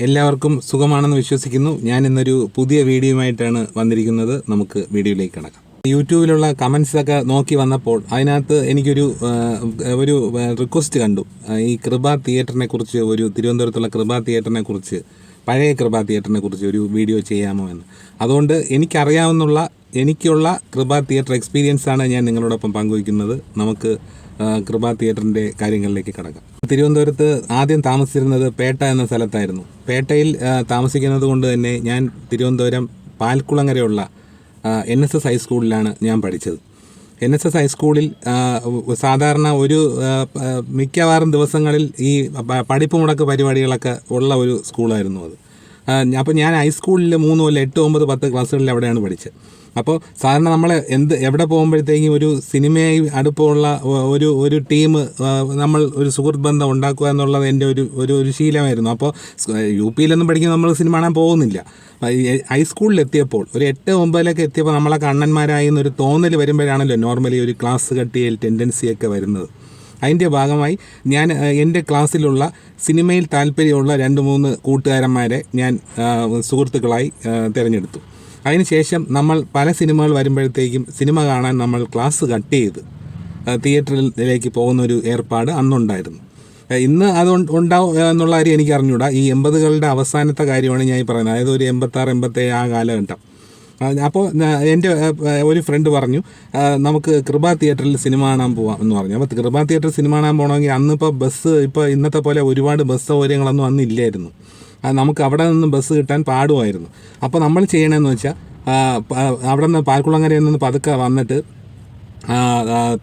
എല്ലാവർക്കും സുഖമാണെന്ന് വിശ്വസിക്കുന്നു. ഞാൻ ഇന്നൊരു പുതിയ വീഡിയോയുമായിട്ടാണ് വന്നിരിക്കുന്നത്. നമുക്ക് വീഡിയോയിലേക്ക് കടക്കാം. യൂട്യൂബിലുള്ള കമൻസൊക്കെ നോക്കി വന്നപ്പോൾ അതിനകത്ത് എനിക്കൊരു ഒരു റിക്വസ്റ്റ് കണ്ടു. ഈ കൃപ തിയേറ്ററിനെ കുറിച്ച്, ഒരു തിരുവനന്തപുരത്തുള്ള കൃപ തിയേറ്ററിനെ കുറിച്ച്, പഴയ കൃപ തിയേറ്ററിനെ കുറിച്ച് ഒരു വീഡിയോ ചെയ്യാമോ എന്ന്. അതുകൊണ്ട് എനിക്കുള്ള കൃപ തിയേറ്റർ എക്സ്പീരിയൻസാണ് ഞാൻ നിങ്ങളോടൊപ്പം പങ്കുവയ്ക്കുന്നത്. നമുക്ക് കൃപ തിയേറ്ററിൻ്റെ കാര്യങ്ങളിലേക്ക് കടക്കാം. തിരുവനന്തപുരത്ത് ആദ്യം താമസിച്ചിരുന്നത് പേട്ട എന്ന സ്ഥലത്തായിരുന്നു. പേട്ടയിൽ താമസിക്കുന്നത് കൊണ്ട് തന്നെ ഞാൻ തിരുവനന്തപുരം പാൽക്കുളങ്ങരയുള്ള NSS ഹൈസ്കൂളിലാണ് ഞാൻ പഠിച്ചത്. NSS ഹൈസ്കൂളിൽ സാധാരണ മിക്കവാറും ദിവസങ്ങളിൽ ഈ പഠിപ്പ് മുടക്ക് പരിപാടികളൊക്കെ ഉള്ള ഒരു സ്കൂളായിരുന്നു അത്. അപ്പോൾ ഞാൻ ഹൈസ്കൂളിൽ 3 കൊല്ലം 8, 9, 10 ക്ലാസ്സുകളിൽ അവിടെയാണ് പഠിച്ചത്. അപ്പോൾ സാധാരണ നമ്മൾ എവിടെ പോകുമ്പോഴത്തേക്കും ഒരു സിനിമയായി അടുപ്പമുള്ള ഒരു ടീം, നമ്മൾ ഒരു സുഹൃത്ത് ബന്ധം ഉണ്ടാക്കുക എന്നുള്ളത് എൻ്റെ ഒരു ശീലമായിരുന്നു. അപ്പോൾ UPയിലൊന്നും പഠിക്കുമ്പോൾ നമ്മൾ സിനിമ കാണാൻ പോകുന്നില്ല. ഹൈസ്കൂളിൽ എത്തിയപ്പോൾ ഒരു 8, 9 എത്തിയപ്പോൾ നമ്മളൊക്കെ അണ്ണന്മാരായി എന്നൊരു തോന്നൽ വരുമ്പോഴാണല്ലോ നോർമലി ഒരു ക്ലാസ് കട്ടിയിൽ ടെൻഡൻസിയൊക്കെ വരുന്നത്. അതിൻ്റെ ഭാഗമായി ഞാൻ എൻ്റെ ക്ലാസ്സിലുള്ള സിനിമയിൽ താല്പര്യമുള്ള 2-3 കൂട്ടുകാരന്മാരെ ഞാൻ സുഹൃത്തുക്കളായി തിരഞ്ഞെടുത്തു. അതിനുശേഷം നമ്മൾ പല സിനിമകൾ വരുമ്പോഴത്തേക്കും സിനിമ കാണാൻ നമ്മൾ ക്ലാസ് കട്ട് ചെയ്ത് തിയേറ്ററിലേക്ക് പോകുന്നൊരു ഏർപ്പാട് അന്നുണ്ടായിരുന്നു. ഇന്ന് അത് ഉണ്ടാവും എന്നുള്ള കാര്യം എനിക്ക് അറിഞ്ഞൂടാ. ഈ 80കളുടെ അവസാനത്തെ കാര്യമാണ് ഞാൻ ഈ പറയുന്നത്. അതായത് ഒരു 86, 87 ആ കാലഘട്ടം. അപ്പോൾ എൻ്റെ ഒരു ഫ്രണ്ട് പറഞ്ഞു, നമുക്ക് കൃപ തിയേറ്ററിൽ സിനിമ കാണാൻ പോവാം എന്ന് പറഞ്ഞു. അപ്പോൾ കൃപ തിയേറ്ററിൽ സിനിമ കാണാൻ പോകണമെങ്കിൽ അന്നിപ്പോൾ ഇപ്പോൾ ഇന്നത്തെ പോലെ ഒരുപാട് ബസ് സൗകര്യങ്ങളൊന്നും അന്നില്ലായിരുന്നു. നമുക്ക് അവിടെ നിന്ന് ബസ് കിട്ടാൻ പാടുമായിരുന്നു. അപ്പോൾ നമ്മൾ ചെയ്യണമെന്ന് വെച്ചാൽ അവിടെ നിന്ന് പാൽക്കുളങ്ങരയിൽ നിന്ന് പതുക്കെ വന്നിട്ട്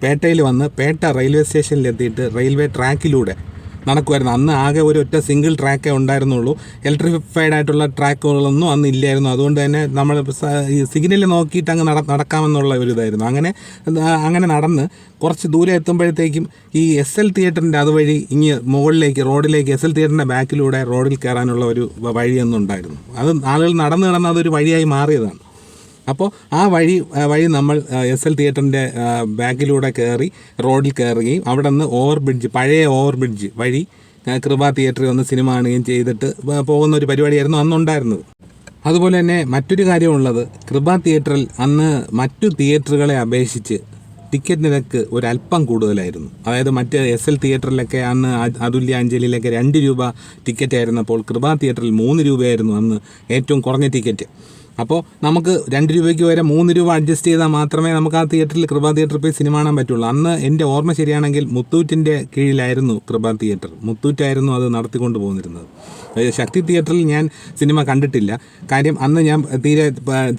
പേട്ടയിൽ വന്ന് പേട്ട റെയിൽവേ സ്റ്റേഷനിലെത്തിയിട്ട് റെയിൽവേ ട്രാക്കിലൂടെ നടക്കുമായിരുന്നു. അന്ന് ആകെ ഒറ്റ സിംഗിൾ ട്രാക്കേ ഉണ്ടായിരുന്നുള്ളൂ. ഇലക്ട്രിഫൈഡ് ആയിട്ടുള്ള ട്രാക്കുകളൊന്നും അന്ന് ഇല്ലായിരുന്നു. അതുകൊണ്ട് തന്നെ നമ്മൾ ഈ സിഗ്നൽ നോക്കിയിട്ട് അങ്ങ് നടക്കാമെന്നുള്ള ഒരു ഇതായിരുന്നു. അങ്ങനെ നടന്ന് കുറച്ച് ദൂരെ എത്തുമ്പോഴത്തേക്കും ഈ SL തിയേറ്ററിൻ്റെ അതുവഴി മുകളിലേക്ക് റോഡിലേക്ക് SL തിയേറ്ററിൻ്റെ ബാക്കിലൂടെ റോഡിൽ കയറാനുള്ള ഒരു വഴിയൊന്നും ഉണ്ടായിരുന്നു. അത് ആളുകൾ നടന്ന് അതൊരു വഴിയായി മാറിയതാണ്. അപ്പോൾ ആ വഴി നമ്മൾ SL തിയേറ്ററിൻ്റെ ബാക്കിലൂടെ കയറി റോഡിൽ കയറുകയും അവിടെ നിന്ന് പഴയ ഓവർ ബ്രിഡ്ജ് വഴി കൃപ തിയേറ്ററിൽ വന്ന് സിനിമ കാണുകയും ചെയ്തിട്ട് പോകുന്ന ഒരു പരിപാടിയായിരുന്നു അന്നുണ്ടായിരുന്നത്. അതുപോലെ തന്നെ മറ്റൊരു കാര്യമുള്ളത്, കൃപ തിയേറ്ററിൽ അന്ന് മറ്റു തിയേറ്ററുകളെ അപേക്ഷിച്ച് ടിക്കറ്റ് നിരക്ക് ഒരല്പം കൂടുതലായിരുന്നു. അതായത് മറ്റ് SL തിയേറ്ററിലൊക്കെ അന്ന് അതുല്യാഞ്ജലിയിലൊക്കെ 2 രൂപ ടിക്കറ്റ് ആയിരുന്നപ്പോൾ കൃപ തിയേറ്ററിൽ 3 രൂപയായിരുന്നു അന്ന് ഏറ്റവും കുറഞ്ഞ ടിക്കറ്റ്. അപ്പോൾ നമുക്ക് 2 രൂപയ്ക്ക് വരെ 3 രൂപ അഡ്ജസ്റ്റ് ചെയ്താൽ മാത്രമേ നമുക്ക് ആ തിയേറ്ററിൽ കൃപ തിയേറ്ററിൽ പോയി സിനിമ കാണാൻ പറ്റുള്ളൂ. അന്ന് എൻ്റെ ഓർമ്മ ശരിയാണെങ്കിൽ മുത്തൂറ്റിൻ്റെ കീഴിലായിരുന്നു കൃപ തിയേറ്റർ. മുത്തൂറ്റായിരുന്നു അത് നടത്തിക്കൊണ്ട് പോന്നിരുന്നത്. ശക്തി തിയേറ്ററിൽ ഞാൻ സിനിമ കണ്ടിട്ടില്ല. കാര്യം അന്ന് ഞാൻ തീരെ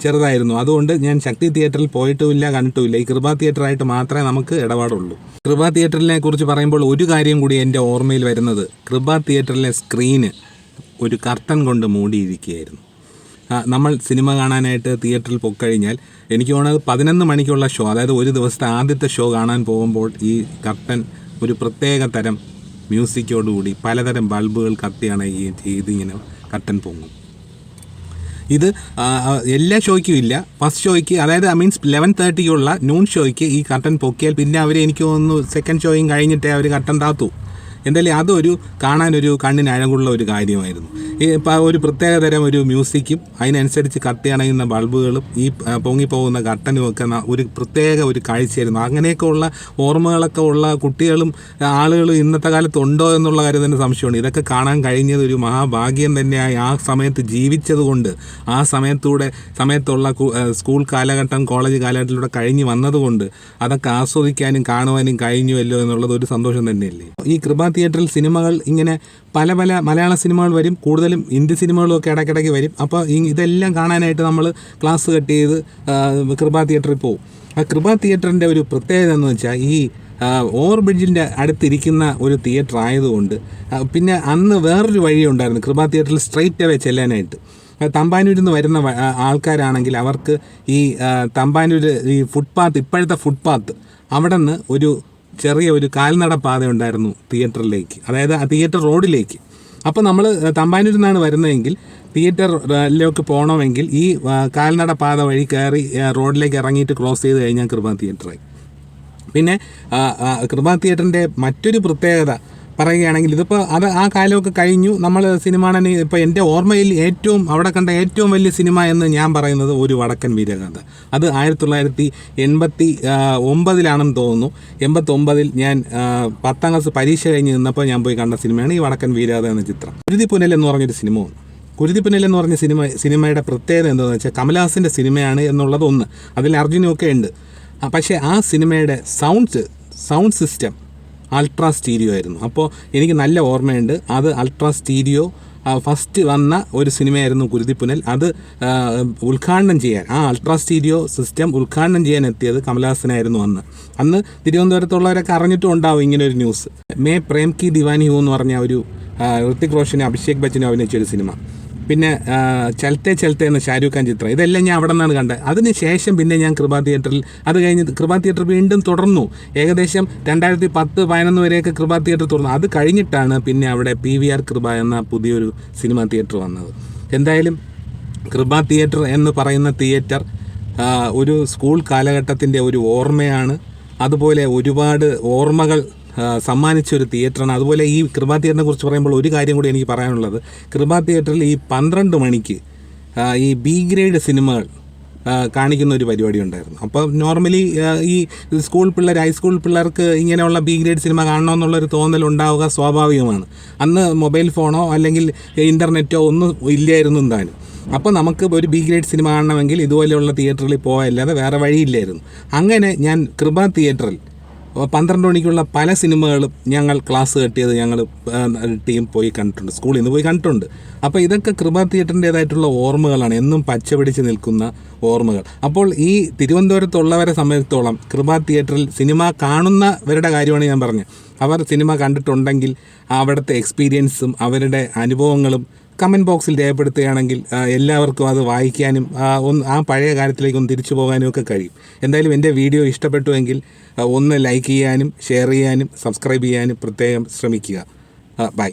ചെറുതായിരുന്നു. അതുകൊണ്ട് ഞാൻ ശക്തി തിയേറ്ററിൽ പോയിട്ടുമില്ല, കണ്ടിട്ടുമില്ല. ഈ കൃപ തിയേറ്ററായിട്ട് മാത്രമേ നമുക്ക് ഇടപാടുള്ളൂ. കൃപ തിയേറ്ററിനെ കുറിച്ച് പറയുമ്പോൾ ഒരു കാര്യം കൂടി എൻ്റെ ഓർമ്മയിൽ വരുന്നത്, കൃപ തിയേറ്ററിലെ സ്ക്രീന് ഒരു കർട്ടൻ കൊണ്ട് മൂടിയിരിക്കുകയായിരുന്നു. നമ്മൾ സിനിമ കാണാനായിട്ട് തിയേറ്ററിൽ പോയിക്കഴിഞ്ഞാൽ എനിക്ക് തോന്നുന്നത് 11 മണിക്കുള്ള ഷോ, അതായത് ഒരു ദിവസത്തെ ആദ്യത്തെ ഷോ കാണാൻ പോകുമ്പോൾ ഈ കർട്ടൻ ഒരു പ്രത്യേക തരം മ്യൂസിക്കോടുകൂടി പലതരം ബൾബുകൾ കത്തിയാണ് ഇതിങ്ങനെ കർട്ടൻ പൊങ്ങും. ഇത് എല്ലാ ഷോയ്ക്കും ഇല്ല. ഫസ്റ്റ് ഷോയ്ക്ക്, അതായത് 11:30 നൂൺ ഷോയ്ക്ക് ഈ കർട്ടൻ പൊക്കിയാൽ പിന്നെ എനിക്ക് തോന്നുന്നു സെക്കൻഡ് ഷോയും കഴിഞ്ഞിട്ടേ അവർ കർട്ടൻ താത്തു. എന്തായാലും അതൊരു കാണാനൊരു കണ്ണിന് അഴകുള്ള ഒരു കാര്യമായിരുന്നു. ഒരു പ്രത്യേക തരം ഒരു മ്യൂസിക്കും അതിനനുസരിച്ച് കത്തിയണയുന്ന ബൾബുകളും ഈ പൊങ്ങിപ്പോകുന്ന കർട്ടനും ഒക്കെ ഒരു പ്രത്യേക ഒരു കാഴ്ചയായിരുന്നു. അങ്ങനെയൊക്കെ ഉള്ള ഓർമ്മകളൊക്കെ ഉള്ള കുട്ടികളും ആളുകളും ഇന്നത്തെ കാലത്ത് ഉണ്ടോ എന്നുള്ള കാര്യം തന്നെ സംശയമുണ്ട്. ഇതൊക്കെ കാണാൻ കഴിഞ്ഞത് ഒരു മഹാഭാഗ്യം തന്നെയായി. ആ സമയത്ത് ജീവിച്ചത് കൊണ്ട്, ആ സമയത്തുള്ള സ്കൂൾ കാലഘട്ടം, കോളേജ് കാലഘട്ടത്തിലൂടെ കഴിഞ്ഞ് വന്നതുകൊണ്ട് അതൊക്കെ ആസ്വദിക്കാനും കാണുവാനും കഴിഞ്ഞുവല്ലോ എന്നുള്ളത് ഒരു സന്തോഷം തന്നെയല്ലേ. ഈ കൃപ തിയേറ്ററിൽ സിനിമകൾ ഇങ്ങനെ പല മലയാള സിനിമകൾ വരും, കൂടുതലും ഹിന്ദി സിനിമകളും ഒക്കെ ഇടയ്ക്കിടയ്ക്ക് വരും. അപ്പോൾ ഇതെല്ലാം കാണാനായിട്ട് നമ്മൾ ക്ലാസ് കട്ട് ചെയ്ത് കൃപ തിയേറ്ററിൽ പോകും. ആ കൃപ തിയേറ്ററിൻ്റെ ഒരു പ്രത്യേകത എന്ന് വെച്ചാൽ ഈ ഓവർ ബ്രിഡ്ജിൻ്റെ അടുത്തിരിക്കുന്ന ഒരു തിയേറ്റർ ആയതുകൊണ്ട്, പിന്നെ അന്ന് വേറൊരു വഴിയുണ്ടായിരുന്നു കൃപ തിയേറ്ററിൽ സ്ട്രെയിറ്റ് അവേ ചെല്ലാനായിട്ട്. തമ്പാനൂരിൽ നിന്ന് വരുന്ന ആൾക്കാരാണെങ്കിൽ അവർക്ക് ഈ തമ്പാനൂർ ഈ ഇപ്പോഴത്തെ ഫുട്പാത്ത് അവിടെ നിന്ന് ചെറിയ ഒരു കാൽനട പാത ഉണ്ടായിരുന്നു തിയേറ്ററിലേക്ക്, അതായത് ആ തിയേറ്റർ റോഡിലേക്ക്. അപ്പോൾ നമ്മൾ തമ്പാനൂരിൽ നിന്നാണ് വരുന്നതെങ്കിൽ തിയേറ്ററിലേക്ക് പോകണമെങ്കിൽ ഈ കാൽനട പാത വഴി കയറി റോഡിലേക്ക് ഇറങ്ങിയിട്ട് ക്രോസ് ചെയ്ത് കഴിഞ്ഞാൽ കൃപ തിയേറ്ററായി. പിന്നെ കൃപ തിയേറ്ററിൻ്റെ മറ്റൊരു പ്രത്യേകത, പറയുകയാണെങ്കിൽ ഇതിപ്പോൾ ആ കാലമൊക്കെ കഴിഞ്ഞു. നമ്മൾ സിനിമാണന് ഇപ്പോൾ എൻ്റെ ഓർമ്മയിൽ അവിടെ കണ്ട ഏറ്റവും വലിയ സിനിമ എന്ന് ഞാൻ പറയുന്നത് ഒരു വടക്കൻ വീരഗാഥ. അത് 1989 തോന്നുന്നു. 89 ഞാൻ 10ാം ക്ലാസ് പരീക്ഷ കഴിഞ്ഞ് നിന്നപ്പോൾ ഞാൻ പോയി കണ്ട സിനിമയാണ് ഈ വടക്കൻ വീരഗാഥ എന്ന ചിത്രം. കുരുതിപ്പുനൽ എന്ന് പറഞ്ഞൊരു സിനിമ വന്നു. കുരുതിപ്പുനൽ എന്ന് പറഞ്ഞ സിനിമയുടെ പ്രത്യേകത എന്താണെന്ന് വെച്ചാൽ കമലഹാസൻ്റെ സിനിമയാണ് എന്നുള്ളത് ഒന്ന്, അതിൽ അർജുനൊക്കെ ഉണ്ട്. പക്ഷേ ആ സിനിമയുടെ സൗണ്ട് സിസ്റ്റം അൾട്രാ സ്റ്റീരിയോ ആയിരുന്നു. അപ്പോൾ എനിക്ക് നല്ല ഓർമ്മയുണ്ട്. അത് അൾട്രാ സ്റ്റീരിയോ ഫസ്റ്റ് വന്ന ഒരു സിനിമയായിരുന്നു കുരുതിപ്പുനൽ. അത് ഉദ്ഘാടനം ചെയ്യാൻ, ആ അൾട്രാ സ്റ്റീരിയോ സിസ്റ്റം ഉദ്ഘാടനം ചെയ്യാൻ എത്തിയത് കമലഹാസനായിരുന്നു. അന്ന് തിരുവനന്തപുരത്തുള്ളവരൊക്കെ അറിഞ്ഞിട്ടും ഉണ്ടാവും ഇങ്ങനൊരു ന്യൂസ്. മേ പ്രേം കി ദിവാനി ഹൂ എന്ന് പറഞ്ഞ ഒരു ഋത്തിക് റോഷനും അഭിഷേക് ബച്ചനും അഭിനയിച്ചൊരു സിനിമ. പിന്നെ ചലത്തെ ചലത്തെ എന്ന ഷാരൂഖ് ഖാൻ ചിത്രം. ഇതെല്ലാം ഞാൻ അവിടെ നിന്നാണ് കണ്ടത്. അതിന് ശേഷം പിന്നെ ഞാൻ കൃപ തിയേറ്ററിൽ, അത് കഴിഞ്ഞ് കൃപ തിയേറ്റർ വീണ്ടും തുടർന്നു. ഏകദേശം 2010-11 വരെയൊക്കെ കൃപ തിയേറ്റർ തുറന്നു. അത് കഴിഞ്ഞിട്ടാണ് പിന്നെ അവിടെ PVR കൃപ എന്ന പുതിയൊരു സിനിമ തിയേറ്റർ വന്നത്. എന്തായാലും കൃപ തിയേറ്റർ എന്ന് പറയുന്ന തിയേറ്റർ ഒരു സ്കൂൾ കാലഘട്ടത്തിൻ്റെ ഒരു ഓർമ്മയാണ്. അതുപോലെ ഒരുപാട് ഓർമ്മകൾ സമ്മാനിച്ചൊരു തിയേറ്ററാണ്. അതുപോലെ ഈ കൃപ തിയേറ്ററിനെ കുറിച്ച് പറയുമ്പോൾ ഒരു കാര്യം കൂടി എനിക്ക് പറയാനുള്ളത്, കൃപ തിയേറ്ററിൽ ഈ 12 മണിക്ക് ഈ B ഗ്രേഡ് സിനിമകൾ കാണിക്കുന്ന ഒരു പരിപാടി ഉണ്ടായിരുന്നു. അപ്പോൾ നോർമലി ഈ സ്കൂൾ പിള്ളേർ, ഹൈസ്കൂൾ പിള്ളേർക്ക് ഇങ്ങനെയുള്ള B ഗ്രേഡ് സിനിമ കാണണമെന്നുള്ളൊരു തോന്നൽ ഉണ്ടാവുക സ്വാഭാവികമാണ്. അന്ന് മൊബൈൽ ഫോണോ അല്ലെങ്കിൽ ഇൻ്റർനെറ്റോ ഒന്നും ഇല്ലായിരുന്നു താനും. അപ്പോൾ നമുക്ക് ഒരു B ഗ്രേഡ് സിനിമ കാണണമെങ്കിൽ ഇതുപോലെയുള്ള തിയേറ്ററിൽ പോകാനല്ലാതെ വേറെ വഴിയില്ലായിരുന്നു. അങ്ങനെ ഞാൻ കൃപ തിയേറ്ററിൽ 12 മണിക്കുള്ള പല സിനിമകളും ഞങ്ങൾ ക്ലാസ് കെട്ടിയത് ഞങ്ങൾ ടീം പോയി കണ്ടിട്ടുണ്ട്, സ്കൂളിൽ നിന്ന് പോയി കണ്ടിട്ടുണ്ട്. അപ്പോൾ ഇതൊക്കെ കൃപ തിയേറ്ററിൻ്റേതായിട്ടുള്ള ഓർമ്മകളാണ്, എന്നും പച്ച പിടിച്ച് നിൽക്കുന്ന ഓർമ്മകൾ. അപ്പോൾ ഈ തിരുവനന്തപുരത്തുള്ളവരെ സംബന്ധിച്ചിടത്തോളം കൃപ തിയേറ്ററിൽ സിനിമ കാണുന്നവരുടെ കാര്യമാണ് ഞാൻ പറഞ്ഞത്. അവർ സിനിമ കണ്ടിട്ടുണ്ടെങ്കിൽ അവിടുത്തെ എക്സ്പീരിയൻസും അവരുടെ അനുഭവങ്ങളും കമൻറ്റ് ബോക്സിൽ രേഖപ്പെടുത്തുകയാണെങ്കിൽ എല്ലാവർക്കും അത് വായിക്കാനും ആ പഴയ കാലത്തിലേക്ക് ഒന്ന് തിരിച്ചു പോകാനും ഒക്കെ കഴിയും. എന്തായാലും എൻ്റെ വീഡിയോ ഇഷ്ടപ്പെട്ടുവെങ്കിൽ ഒന്ന് ലൈക്ക് ചെയ്യാനും ഷെയർ ചെയ്യാനും സബ്സ്ക്രൈബ് ചെയ്യാനും പ്രത്യേകം ശ്രമിക്കുക. ബൈ.